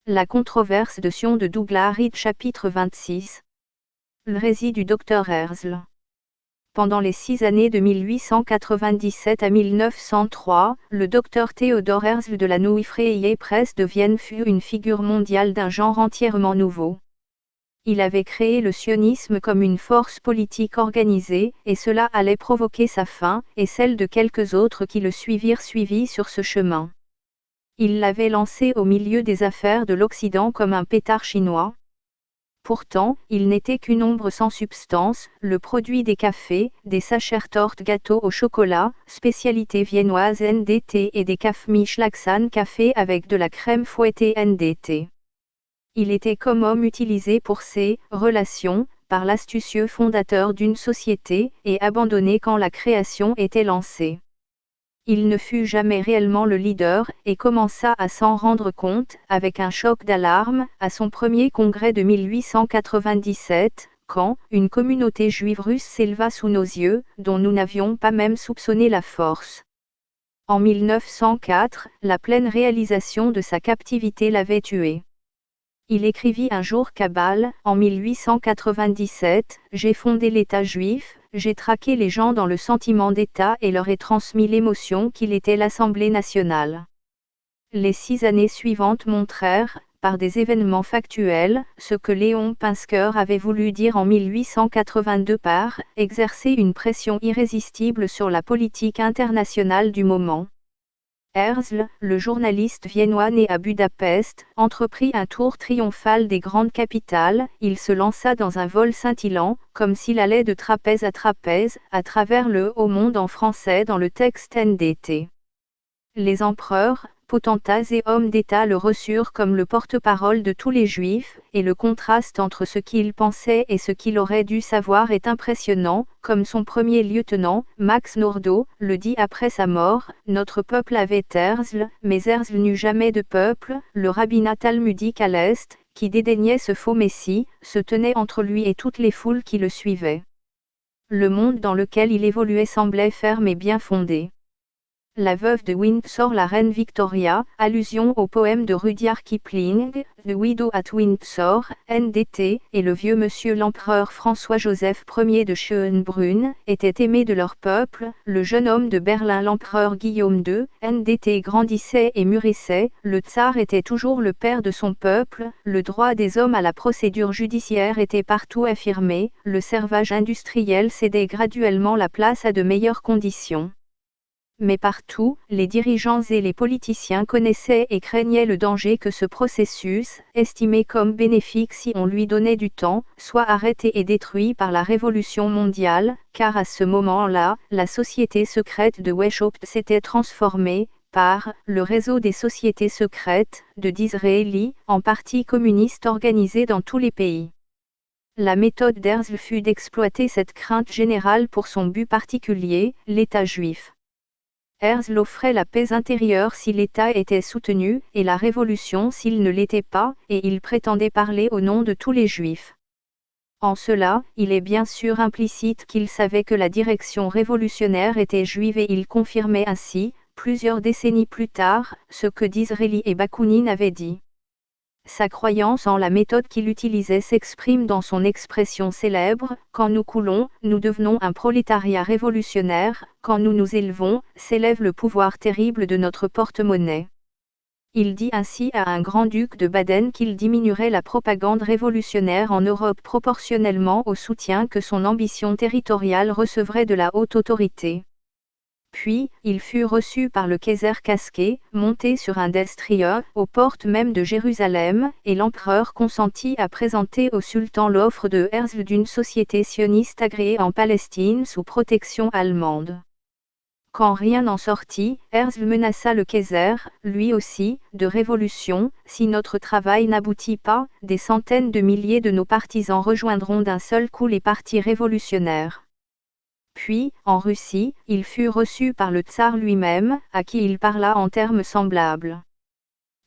La controverse de Sion de Douglas Reed chapitre 26. Le récit du Dr Herzl. Pendant les 6 années de 1897 à 1903, le Dr Theodor Herzl de la Neue Freie Presse de Vienne fut une figure mondiale d'un genre entièrement nouveau. Il avait créé le sionisme comme une force politique organisée, et cela allait provoquer sa fin, et celle de quelques autres qui le suivirent sur ce chemin. Il l'avait lancé au milieu des affaires de l'Occident comme un pétard chinois. Pourtant, il n'était qu'une ombre sans substance, le produit des cafés, des Sachertorte gâteaux au chocolat, spécialité viennoise NDT et des Kaffeemischlagsahn café avec de la crème fouettée NDT. Il était comme homme utilisé pour ses relations, par l'astucieux fondateur d'une société, et abandonné quand la création était lancée. Il ne fut jamais réellement le leader, et commença à s'en rendre compte, avec un choc d'alarme, à son premier congrès de 1897, quand une communauté juive russe s'éleva sous nos yeux, dont nous n'avions pas même soupçonné la force. En 1904, la pleine réalisation de sa captivité l'avait tué. Il écrivit un jour qu'à Bâle, en 1897, « J'ai fondé l'État juif, j'ai traqué les gens dans le sentiment d'État et leur ai transmis l'émotion qu'il était l'Assemblée nationale. » Les 6 années suivantes montrèrent, par des événements factuels, ce que Léon Pinsker avait voulu dire en 1882 par « exercer une pression irrésistible sur la politique internationale du moment ». Herzl, le journaliste viennois né à Budapest, entreprit un tour triomphal des grandes capitales, il se lança dans un vol scintillant, comme s'il allait de trapèze, à travers le haut monde en français dans le texte NDT. Les empereurs, potentats et hommes d'État le reçurent comme le porte-parole de tous les Juifs, et le contraste entre ce qu'il pensait et ce qu'il aurait dû savoir est impressionnant, comme son premier lieutenant, Max Nordau, le dit après sa mort, « Notre peuple avait Herzl, mais Herzl n'eut jamais de peuple », le rabbinat talmudique à l'Est, qui dédaignait ce faux messie, se tenait entre lui et toutes les foules qui le suivaient. Le monde dans lequel il évoluait semblait ferme et bien fondé. La veuve de Windsor, la reine Victoria, allusion au poème de Rudyard Kipling, The Widow at Windsor, NDT, et le vieux monsieur l'empereur François-Joseph Ier de Schönbrunn, étaient aimés de leur peuple, le jeune homme de Berlin l'empereur Guillaume II, NDT grandissait et mûrissait, le tsar était toujours le père de son peuple, le droit des hommes à la procédure judiciaire était partout affirmé, le servage industriel cédait graduellement la place à de meilleures conditions. Mais partout, les dirigeants et les politiciens connaissaient et craignaient le danger que ce processus, estimé comme bénéfique si on lui donnait du temps, soit arrêté et détruit par la Révolution mondiale, car à ce moment-là, la société secrète de Weishaupt s'était transformée, par le réseau des sociétés secrètes, de Disraeli, en partis communistes organisés dans tous les pays. La méthode d'Herzl fut d'exploiter cette crainte générale pour son but particulier, l'État juif. Herzl offrait la paix intérieure si l'État était soutenu, et la révolution s'il ne l'était pas, et il prétendait parler au nom de tous les Juifs. En cela, il est bien sûr implicite qu'il savait que la direction révolutionnaire était juive et il confirmait ainsi, plusieurs décennies plus tard, ce que Disraeli et Bakounine avaient dit. Sa croyance en la méthode qu'il utilisait s'exprime dans son expression célèbre « Quand nous coulons, nous devenons un prolétariat révolutionnaire, quand nous nous élevons, s'élève le pouvoir terrible de notre porte-monnaie ». Il dit ainsi à un grand-duc de Baden qu'il diminuerait la propagande révolutionnaire en Europe proportionnellement au soutien que son ambition territoriale recevrait de la haute autorité. Puis, il fut reçu par le Kaiser casqué, monté sur un destrier, aux portes même de Jérusalem, et l'empereur consentit à présenter au sultan l'offre de Herzl d'une société sioniste agréée en Palestine sous protection allemande. Quand rien n'en sortit, Herzl menaça le Kaiser, lui aussi, de révolution, si notre travail n'aboutit pas, des centaines de milliers de nos partisans rejoindront d'un seul coup les partis révolutionnaires. Puis, en Russie, il fut reçu par le tsar lui-même, à qui il parla en termes semblables.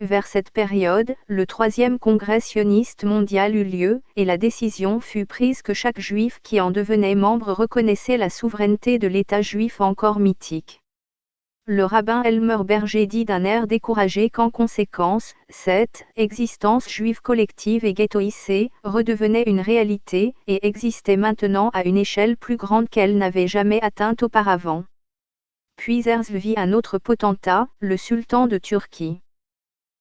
Vers cette période, le 3e congrès sioniste mondial eut lieu, et la décision fut prise que chaque juif qui en devenait membre reconnaissait la souveraineté de l'État juif encore mythique. Le rabbin Elmer Berger dit d'un air découragé qu'en conséquence, cette existence juive collective et ghettoïsée redevenait une réalité et existait maintenant à une échelle plus grande qu'elle n'avait jamais atteinte auparavant. Puis Herzl vit un autre potentat, le sultan de Turquie.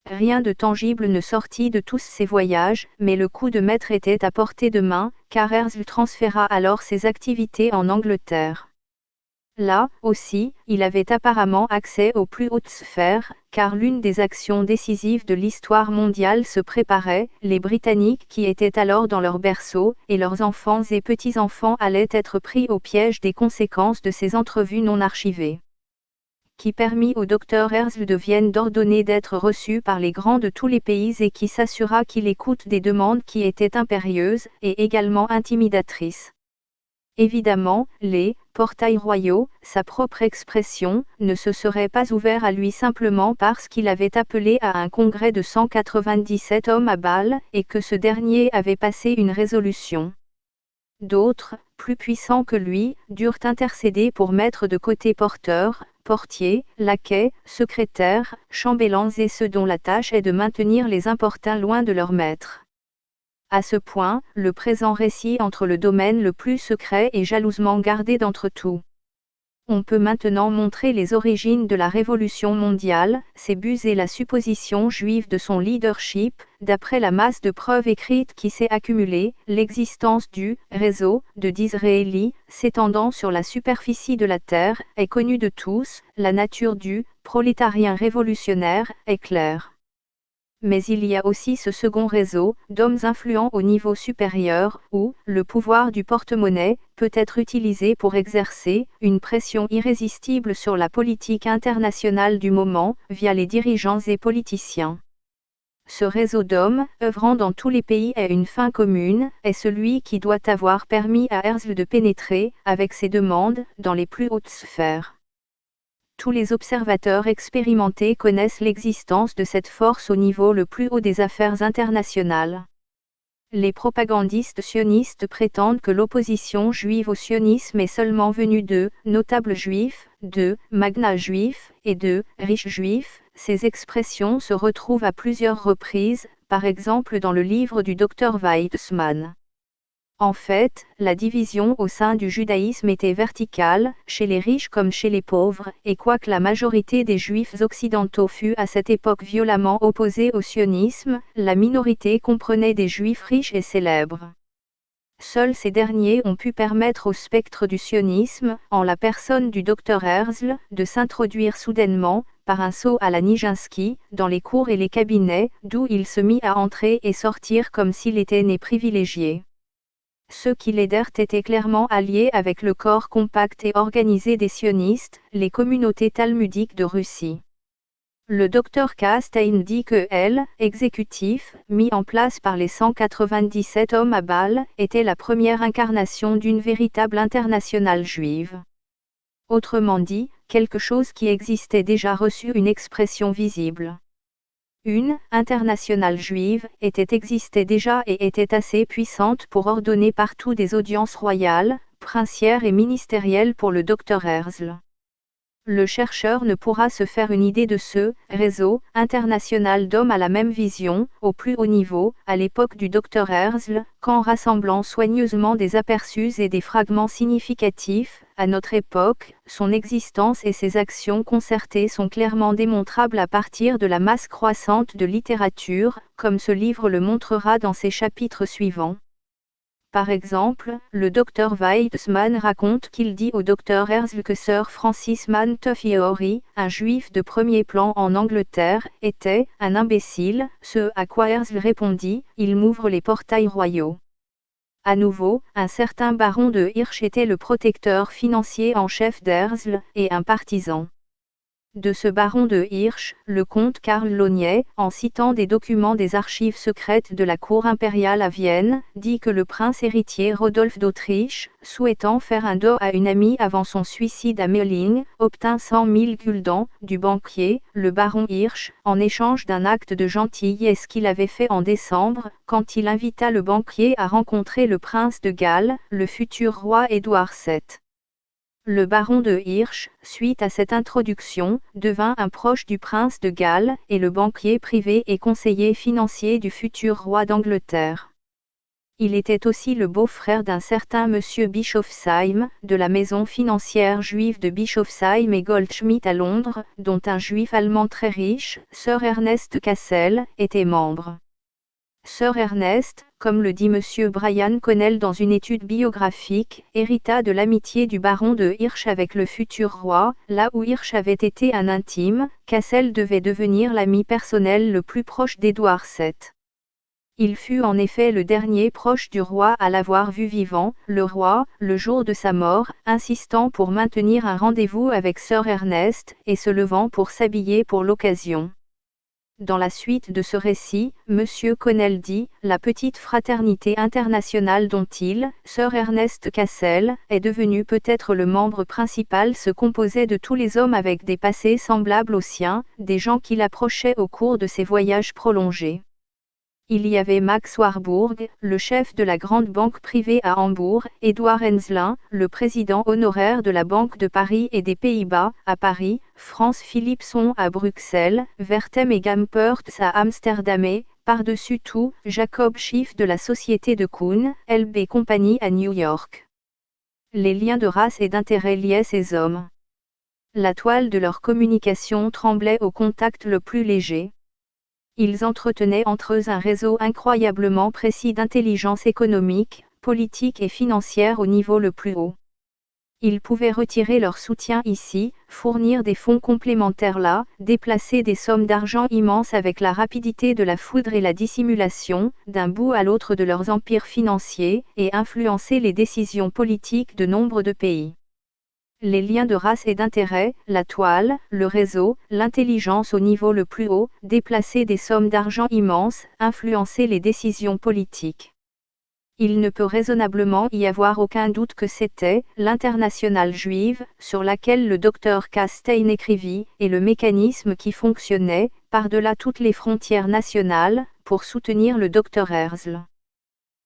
Rien de tangible ne sortit de tous ces voyages, mais le coup de maître était à portée de main, car Herzl transféra alors ses activités en Angleterre. Là, aussi, il avait apparemment accès aux plus hautes sphères, car l'une des actions décisives de l'histoire mondiale se préparait, les Britanniques qui étaient alors dans leur berceau, et leurs enfants et petits-enfants allaient être pris au piège des conséquences de ces entrevues non archivées. Qui permit au docteur Herzl de Vienne d'ordonner d'être reçu par les grands de tous les pays et qui s'assura qu'il écoute des demandes qui étaient impérieuses et également intimidatrices. Évidemment, les portails royaux, sa propre expression, ne se seraient pas ouverts à lui simplement parce qu'il avait appelé à un congrès de 197 hommes à Bâle, et que ce dernier avait passé une résolution. D'autres, plus puissants que lui, durent intercéder pour mettre de côté porteurs, portiers, laquais, secrétaires, chambellans et ceux dont la tâche est de maintenir les importuns loin de leur maître. À ce point, le présent récit entre le domaine le plus secret et jalousement gardé d'entre tous. On peut maintenant montrer les origines de la Révolution mondiale, ses buts et la supposition juive de son leadership, d'après la masse de preuves écrites qui s'est accumulée, l'existence du réseau de d'Israéli, s'étendant sur la superficie de la terre, est connue de tous, la nature du prolétariat révolutionnaire est claire. Mais il y a aussi ce second réseau, d'hommes influents au niveau supérieur, où le pouvoir du porte-monnaie peut être utilisé pour exercer une pression irrésistible sur la politique internationale du moment, via les dirigeants et politiciens. Ce réseau d'hommes, œuvrant dans tous les pays à une fin commune, est celui qui doit avoir permis à Herzl de pénétrer, avec ses demandes, dans les plus hautes sphères. Tous les observateurs expérimentés connaissent l'existence de cette force au niveau le plus haut des affaires internationales. Les propagandistes sionistes prétendent que l'opposition juive au sionisme est seulement venue de notables juifs, de magnats juifs et de riches juifs. Ces expressions se retrouvent à plusieurs reprises, par exemple dans le livre du Dr Weizmann. En fait, la division au sein du judaïsme était verticale, chez les riches comme chez les pauvres, et quoique la majorité des juifs occidentaux fût à cette époque violemment opposée au sionisme, la minorité comprenait des juifs riches et célèbres. Seuls ces derniers ont pu permettre au spectre du sionisme, en la personne du docteur Herzl, de s'introduire soudainement, par un saut à la Nijinsky, dans les cours et les cabinets, d'où il se mit à entrer et sortir comme s'il était né privilégié. Ceux qui l'aidèrent étaient clairement alliés avec le corps compact et organisé des sionistes, les communautés talmudiques de Russie. Le docteur Kastein dit que l'exécutif, mis en place par les 197 hommes à Bâle, était la première incarnation d'une véritable internationale juive. Autrement dit, quelque chose qui existait déjà reçu une expression visible. Une internationale juive existait déjà et était assez puissante pour ordonner partout des audiences royales, princières et ministérielles pour le docteur Herzl. Le chercheur ne pourra se faire une idée de ce réseau international d'hommes à la même vision, au plus haut niveau, à l'époque du docteur Herzl, qu'en rassemblant soigneusement des aperçus et des fragments significatifs. À notre époque, son existence et ses actions concertées sont clairement démontrables à partir de la masse croissante de littérature, comme ce livre le montrera dans ses chapitres suivants. Par exemple, le docteur Weizmann raconte qu'il dit au docteur Herzl que Sir Francis Montefiore, un juif de premier plan en Angleterre, était un imbécile, ce à quoi Herzl répondit « Il m'ouvre les portails royaux ». À nouveau, un certain baron de Hirsch était le protecteur financier en chef d'Herzl, et un partisan de ce baron de Hirsch, le comte Karl Launier, en citant des documents des archives secrètes de la cour impériale à Vienne, dit que le prince héritier Rodolphe d'Autriche, souhaitant faire un don à une amie avant son suicide à Möllin, obtint 100 000 guldens du banquier, le baron Hirsch, en échange d'un acte de gentillesse qu'il avait fait en décembre, quand il invita le banquier à rencontrer le prince de Galles, le futur roi Édouard VII. Le baron de Hirsch, suite à cette introduction, devint un proche du prince de Galles et le banquier privé et conseiller financier du futur roi d'Angleterre. Il était aussi le beau-frère d'un certain monsieur Bischofsheim, de la maison financière juive de Bischofsheim et Goldschmidt à Londres, dont un juif allemand très riche, Sir Ernest Cassel, était membre. Sir Ernest, comme le dit monsieur Brian Connell dans une étude biographique, hérita de l'amitié du baron de Hirsch avec le futur roi. Là où Hirsch avait été un intime, Cassel devait devenir l'ami personnel le plus proche d'Édouard VII. Il fut en effet le dernier proche du roi à l'avoir vu vivant, le roi, le jour de sa mort, insistant pour maintenir un rendez-vous avec Sir Ernest, et se levant pour s'habiller pour l'occasion. Dans la suite de ce récit, monsieur Connell dit, la petite fraternité internationale dont il, Sir Ernest Cassel, est devenu peut-être le membre principal se composait de tous les hommes avec des passés semblables aux siens, des gens qui l'approchaient au cours de ses voyages prolongés. Il y avait Max Warburg, le chef de la grande banque privée à Hambourg, Édouard Henzelin, le président honoraire de la Banque de Paris et des Pays-Bas, à Paris, Franz Philipson à Bruxelles, Wertheim et Gampertz à Amsterdam et, par-dessus tout, Jacob Schiff de la société de Kuhn, LB Company à New York. Les liens de race et d'intérêt liaient ces hommes. La toile de leur communication tremblait au contact le plus léger. Ils entretenaient entre eux un réseau incroyablement précis d'intelligence économique, politique et financière au niveau le plus haut. Ils pouvaient retirer leur soutien ici, fournir des fonds complémentaires là, déplacer des sommes d'argent immenses avec la rapidité de la foudre et la dissimulation, d'un bout à l'autre de leurs empires financiers, et influencer les décisions politiques de nombre de pays. Les liens de race et d'intérêt, la toile, le réseau, l'intelligence au niveau le plus haut, déplacer des sommes d'argent immenses, influencer les décisions politiques. Il ne peut raisonnablement y avoir aucun doute que c'était l'internationale juive, sur laquelle le docteur Castein écrivit, et le mécanisme qui fonctionnait, par-delà toutes les frontières nationales, pour soutenir le docteur Herzl.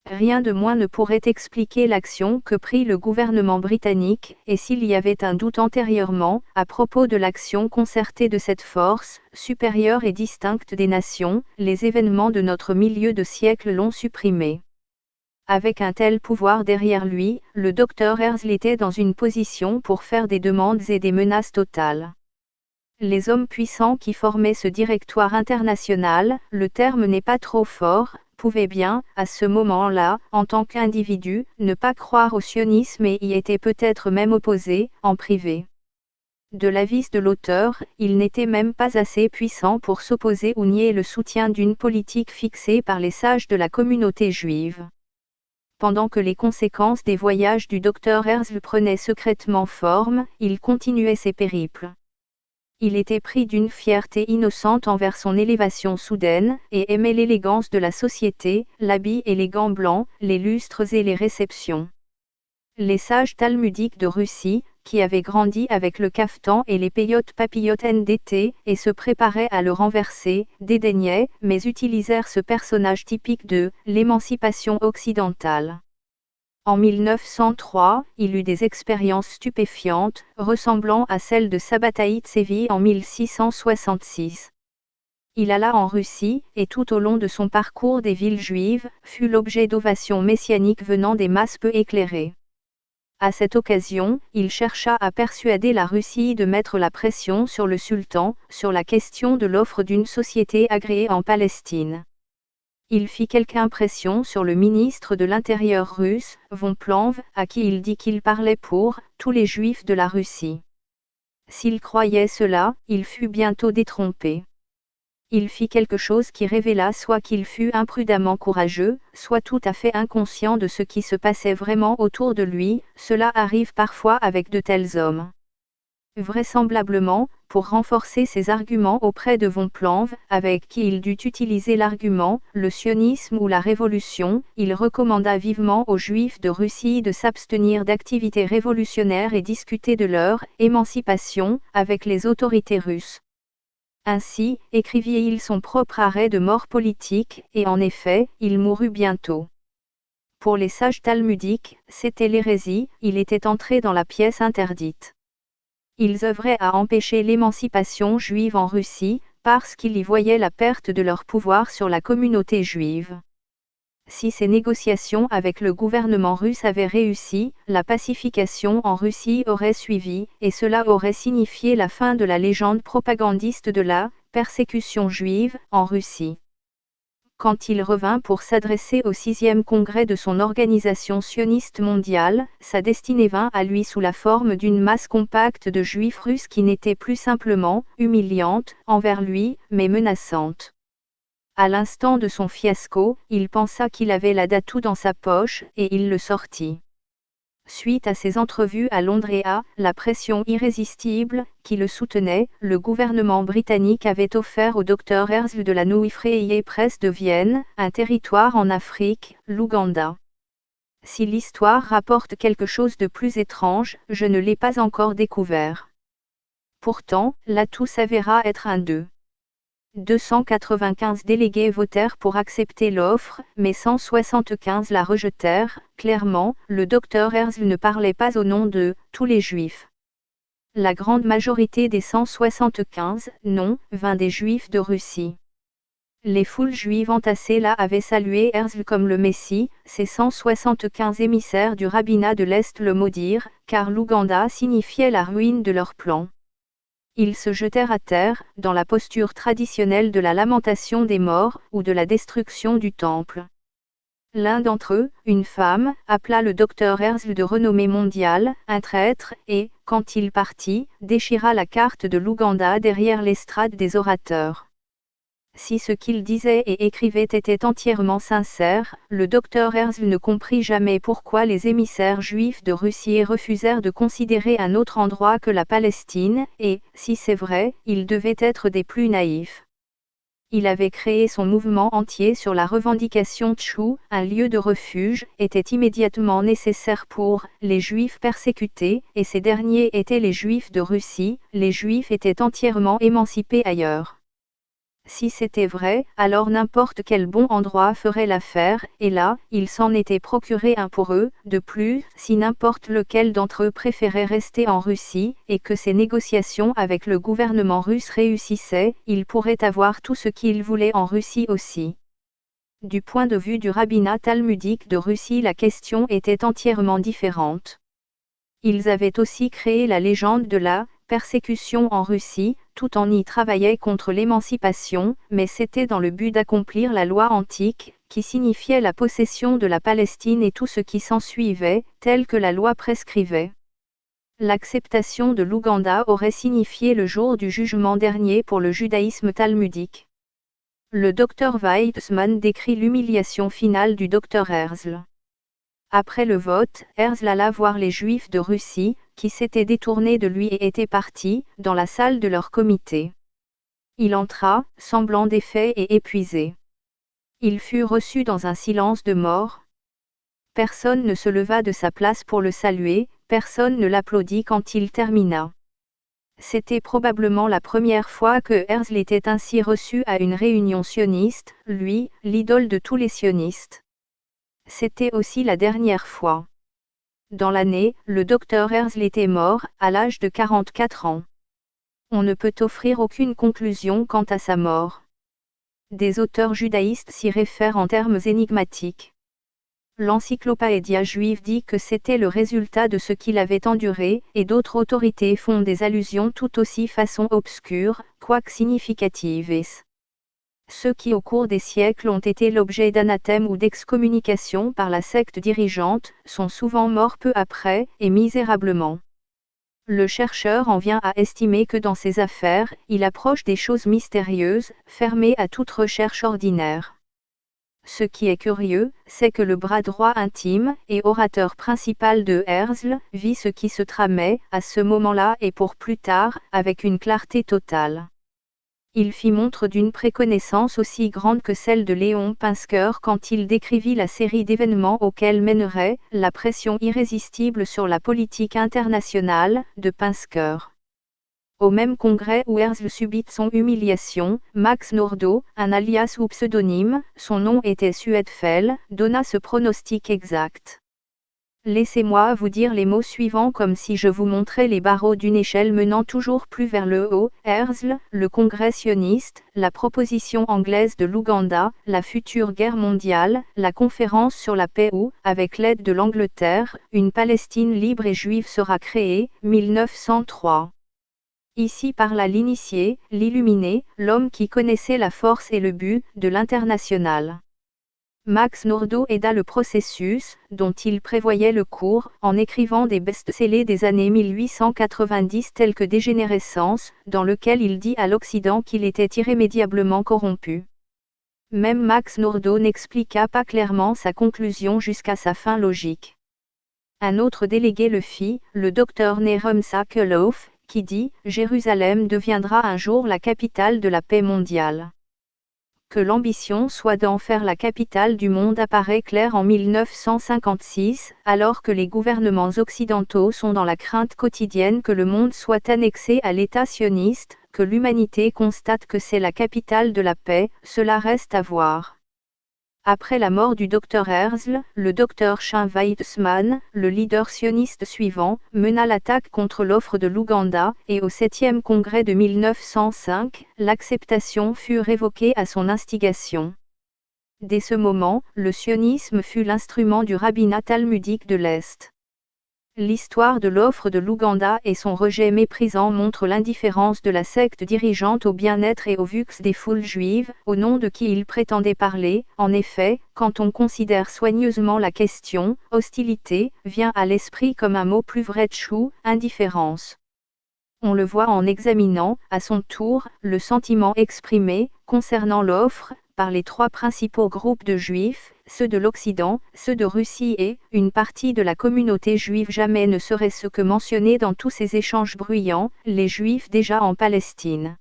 Rien de moins ne pourrait expliquer l'action que prit le gouvernement britannique, et s'il y avait un doute antérieurement, à propos de l'action concertée de cette force, supérieure et distincte des nations, les événements de notre milieu de siècle l'ont supprimé. Avec un tel pouvoir derrière lui, le docteur Herzl était dans une position pour faire des demandes et des menaces totales. Les hommes puissants qui formaient ce directoire international, le terme n'est pas trop fort, pouvaient bien, à ce moment-là, en tant qu'individus, ne pas croire au sionisme et y étaient peut-être même opposés, en privé. De l'avis de l'auteur, il n'était même pas assez puissant pour s'opposer ou nier le soutien d'une politique fixée par les sages de la communauté juive. Pendant que les conséquences des voyages du docteur Herzl prenaient secrètement forme, il continuait ses périples. Il était pris d'une fierté innocente envers son élévation soudaine, et aimait l'élégance de la société, l'habit et les gants blancs, les lustres et les réceptions. Les sages talmudiques de Russie, qui avaient grandi avec le cafetan et les peyotes papillotes d'été, et se préparaient à le renverser, dédaignaient, mais utilisèrent ce personnage typique de l'émancipation occidentale. En 1903, il eut des expériences stupéfiantes, ressemblant à celles de Sabbatai Tzvi en 1666. Il alla en Russie, et tout au long de son parcours des villes juives, fut l'objet d'ovations messianiques venant des masses peu éclairées. À cette occasion, il chercha à persuader la Russie de mettre la pression sur le sultan, sur la question de l'offre d'une société agréée en Palestine. Il fit quelque impression sur le ministre de l'Intérieur russe, von Plehve, à qui il dit qu'il parlait pour tous les juifs de la Russie. S'il croyait cela, il fut bientôt détrompé. Il fit quelque chose qui révéla soit qu'il fût imprudemment courageux, soit tout à fait inconscient de ce qui se passait vraiment autour de lui. Cela arrive parfois avec de tels hommes. Vraisemblablement, pour renforcer ses arguments auprès de von Plehve, avec qui il dut utiliser l'argument, le sionisme ou la révolution, il recommanda vivement aux Juifs de Russie de s'abstenir d'activités révolutionnaires et discuter de leur émancipation avec les autorités russes. Ainsi, écrivit-il son propre arrêt de mort politique, et en effet, il mourut bientôt. Pour les sages talmudiques, c'était l'hérésie, il était entré dans la pièce interdite. Ils œuvraient à empêcher l'émancipation juive en Russie, parce qu'ils y voyaient la perte de leur pouvoir sur la communauté juive. Si ces négociations avec le gouvernement russe avaient réussi, la pacification en Russie aurait suivi, et cela aurait signifié la fin de la légende propagandiste de la persécution juive en Russie. Quand il revint pour s'adresser au 6e congrès de son organisation sioniste mondiale, sa destinée vint à lui sous la forme d'une masse compacte de juifs russes qui n'était plus simplement humiliante envers lui, mais menaçante. À l'instant de son fiasco, il pensa qu'il avait la datou dans sa poche, et il le sortit. Suite à ses entrevues à Londres et à la pression irrésistible qui le soutenait, le gouvernement britannique avait offert au Dr Herzl de la Neue Freie Presse de Vienne, un territoire en Afrique, l'Ouganda. Si l'histoire rapporte quelque chose de plus étrange, je ne l'ai pas encore découvert. Pourtant, l'atout s'avéra être un d'eux. 295 délégués votèrent pour accepter l'offre, mais 175 la rejetèrent. Clairement, le docteur Herzl ne parlait pas au nom de tous les juifs. La grande majorité des 175 non vint des juifs de Russie. Les foules juives entassées là avaient salué Herzl comme le Messie, ces 175 émissaires du rabbinat de l'Est le maudirent, car l'Ouganda signifiait la ruine de leur plan. Ils se jetèrent à terre, dans la posture traditionnelle de la lamentation des morts, ou de la destruction du temple. L'un d'entre eux, une femme, appela le docteur Herzl de renommée mondiale, un traître, et, quand il partit, déchira la carte de l'Ouganda derrière l'estrade des orateurs. Si ce qu'il disait et écrivait était entièrement sincère, le docteur Herzl ne comprit jamais pourquoi les émissaires juifs de Russie refusèrent de considérer un autre endroit que la Palestine, et, si c'est vrai, ils devaient être des plus naïfs. Il avait créé son mouvement entier sur la revendication tchou, un lieu de refuge, était immédiatement nécessaire pour les juifs persécutés, et ces derniers étaient les juifs de Russie, les juifs étaient entièrement émancipés ailleurs. Si c'était vrai, alors n'importe quel bon endroit ferait l'affaire, et là, il s'en était procuré un pour eux. De plus, si n'importe lequel d'entre eux préférait rester en Russie, et que ces négociations avec le gouvernement russe réussissaient, ils pourraient avoir tout ce qu'ils voulaient en Russie aussi. Du point de vue du rabbinat talmudique de Russie, la question était entièrement différente. Ils avaient aussi créé la légende de la persécution en Russie, tout en y travaillait contre l'émancipation, mais c'était dans le but d'accomplir la loi antique, qui signifiait la possession de la Palestine et tout ce qui s'ensuivait, tel que la loi prescrivait. L'acceptation de l'Ouganda aurait signifié le jour du jugement dernier pour le judaïsme talmudique. Le docteur Weizmann décrit l'humiliation finale du docteur Herzl. Après le vote, Herzl alla voir les Juifs de Russie, qui s'étaient détournés de lui et étaient partis, dans la salle de leur comité. Il entra, semblant défait et épuisé. Il fut reçu dans un silence de mort. Personne ne se leva de sa place pour le saluer, personne ne l'applaudit quand il termina. C'était probablement la première fois que Herzl était ainsi reçu à une réunion sioniste, lui, l'idole de tous les sionistes. C'était aussi la dernière fois. Dans l'année, le docteur Herzl était mort, à l'âge de 44 ans. On ne peut offrir aucune conclusion quant à sa mort. Des auteurs judaïstes s'y réfèrent en termes énigmatiques. L'Encyclopædia juive dit que c'était le résultat de ce qu'il avait enduré, et d'autres autorités font des allusions tout aussi façon obscure, quoique significatives. Ceux qui au cours des siècles ont été l'objet d'anathèmes ou d'excommunication par la secte dirigeante, sont souvent morts peu après, et misérablement. Le chercheur en vient à estimer que dans ces affaires, il approche des choses mystérieuses, fermées à toute recherche ordinaire. Ce qui est curieux, c'est que le bras droit intime et orateur principal de Herzl vit ce qui se tramait, à ce moment-là et pour plus tard, avec une clarté totale. Il fit montre d'une préconnaissance aussi grande que celle de Léon Pinsker quand il décrivit la série d'événements auxquels mènerait la pression irrésistible sur la politique internationale de Pinsker. Au même congrès où Herzl subit son humiliation, Max Nordau, un alias ou pseudonyme, son nom était Suedfeld, donna ce pronostic exact. Laissez-moi vous dire les mots suivants comme si je vous montrais les barreaux d'une échelle menant toujours plus vers le haut. Herzl, le congrès sioniste, la proposition anglaise de l'Ouganda, la future guerre mondiale, la conférence sur la paix où, avec l'aide de l'Angleterre, une Palestine libre et juive sera créée, 1903. Ici parla l'initié, l'illuminé, l'homme qui connaissait la force et le but de l'international. Max Nordau aida le processus, dont il prévoyait le cours, en écrivant des best-sellers des années 1890 tels que Dégénérescence, dans lequel il dit à l'Occident qu'il était irrémédiablement corrompu. Même Max Nordau n'expliqua pas clairement sa conclusion jusqu'à sa fin logique. Un autre délégué le fit, le docteur Nahum Sokolow, qui dit « Jérusalem deviendra un jour la capitale de la paix mondiale ». Que l'ambition soit d'en faire la capitale du monde apparaît clair en 1956, alors que les gouvernements occidentaux sont dans la crainte quotidienne que le monde soit annexé à l'État sioniste, que l'humanité constate que c'est la capitale de la paix, cela reste à voir. Après la mort du docteur Herzl, le docteur Chaim Weizmann, le leader sioniste suivant, mena l'attaque contre l'offre de l'Ouganda, et au 7e congrès de 1905, l'acceptation fut révoquée à son instigation. Dès ce moment, le sionisme fut l'instrument du rabbinat talmudique de l'Est. L'histoire de l'offre de l'Ouganda et son rejet méprisant montre l'indifférence de la secte dirigeante au bien-être et au luxe des foules juives, au nom de qui il prétendait parler. En effet, quand on considère soigneusement la question, hostilité vient à l'esprit comme un mot plus vrai tchou, indifférence. On le voit en examinant, à son tour, le sentiment exprimé, concernant l'offre, par les trois principaux groupes de juifs, ceux de l'Occident, ceux de Russie et une partie de la communauté juive. Jamais ne serait-ce que mentionné dans tous ces échanges bruyants, les juifs déjà en Palestine.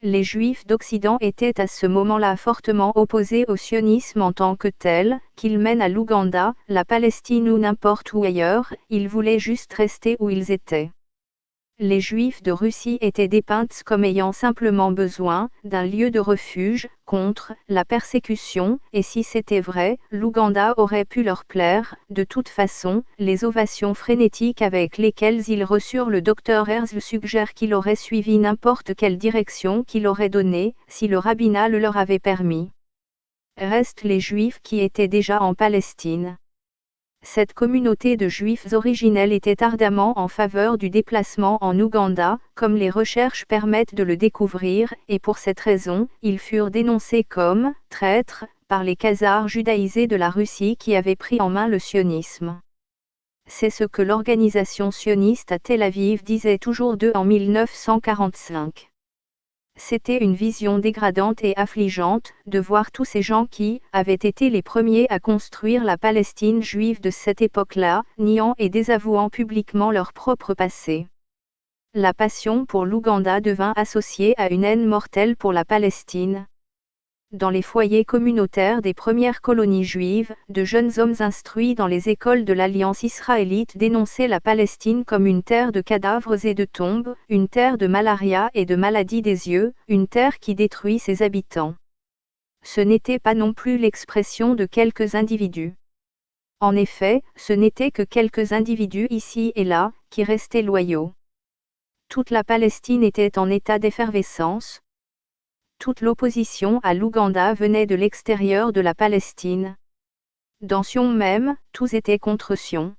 Les juifs d'Occident étaient à ce moment-là fortement opposés au sionisme en tant que tel, qu'il mène à l'Ouganda, la Palestine ou n'importe où ailleurs, ils voulaient juste rester où ils étaient. Les Juifs de Russie étaient dépeints comme ayant simplement besoin d'un lieu de refuge contre la persécution, et si c'était vrai, l'Ouganda aurait pu leur plaire. De toute façon, les ovations frénétiques avec lesquelles ils reçurent le docteur Herzl suggèrent qu'il aurait suivi n'importe quelle direction qu'il aurait donnée, si le rabbinat le leur avait permis. Restent les Juifs qui étaient déjà en Palestine. Cette communauté de Juifs originels était ardemment en faveur du déplacement en Ouganda, comme les recherches permettent de le découvrir, et pour cette raison, ils furent dénoncés comme « traîtres » par les Khazars judaïsés de la Russie qui avaient pris en main le sionisme. C'est ce que l'organisation sioniste à Tel Aviv disait toujours d'eux en 1945. C'était une vision dégradante et affligeante, de voir tous ces gens qui avaient été les premiers à construire la Palestine juive de cette époque-là, niant et désavouant publiquement leur propre passé. La passion pour l'Ouganda devint associée à une haine mortelle pour la Palestine. Dans les foyers communautaires des premières colonies juives, de jeunes hommes instruits dans les écoles de l'Alliance israélite dénonçaient la Palestine comme une terre de cadavres et de tombes, une terre de malaria et de maladie des yeux, une terre qui détruit ses habitants. Ce n'était pas non plus l'expression de quelques individus. En effet, ce n'étaient que quelques individus ici et là, qui restaient loyaux. Toute la Palestine était en état d'effervescence. Toute l'opposition à l'Ouganda venait de l'extérieur de la Palestine. Dans Sion même, tous étaient contre Sion.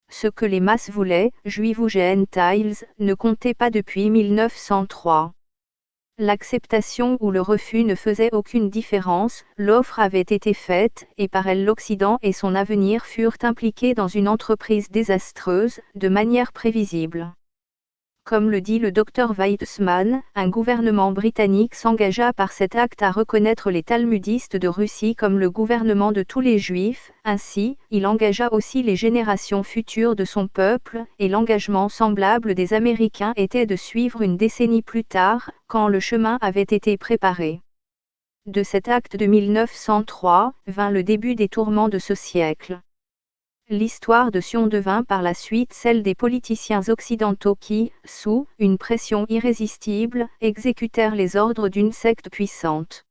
Ce que les masses voulaient, juifs ou gentiles, ne comptait pas depuis 1903. L'acceptation ou le refus ne faisait aucune différence, l'offre avait été faite, et par elle l'Occident et son avenir furent impliqués dans une entreprise désastreuse, de manière prévisible. Comme le dit le docteur Weizmann, un gouvernement britannique s'engagea par cet acte à reconnaître les talmudistes de Russie comme le gouvernement de tous les juifs, ainsi, il engagea aussi les générations futures de son peuple, et l'engagement semblable des Américains était de suivre une décennie plus tard, quand le chemin avait été préparé. De cet acte de 1903, vint le début des tourments de ce siècle. L'histoire de Sion devint par la suite celle des politiciens occidentaux qui, sous une pression irrésistible, exécutèrent les ordres d'une secte puissante.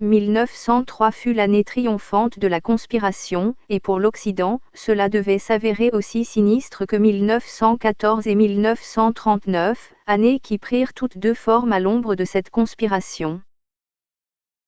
1903 fut l'année triomphante de la conspiration, et pour l'Occident, cela devait s'avérer aussi sinistre que 1914 et 1939, années qui prirent toutes deux forme à l'ombre de cette conspiration.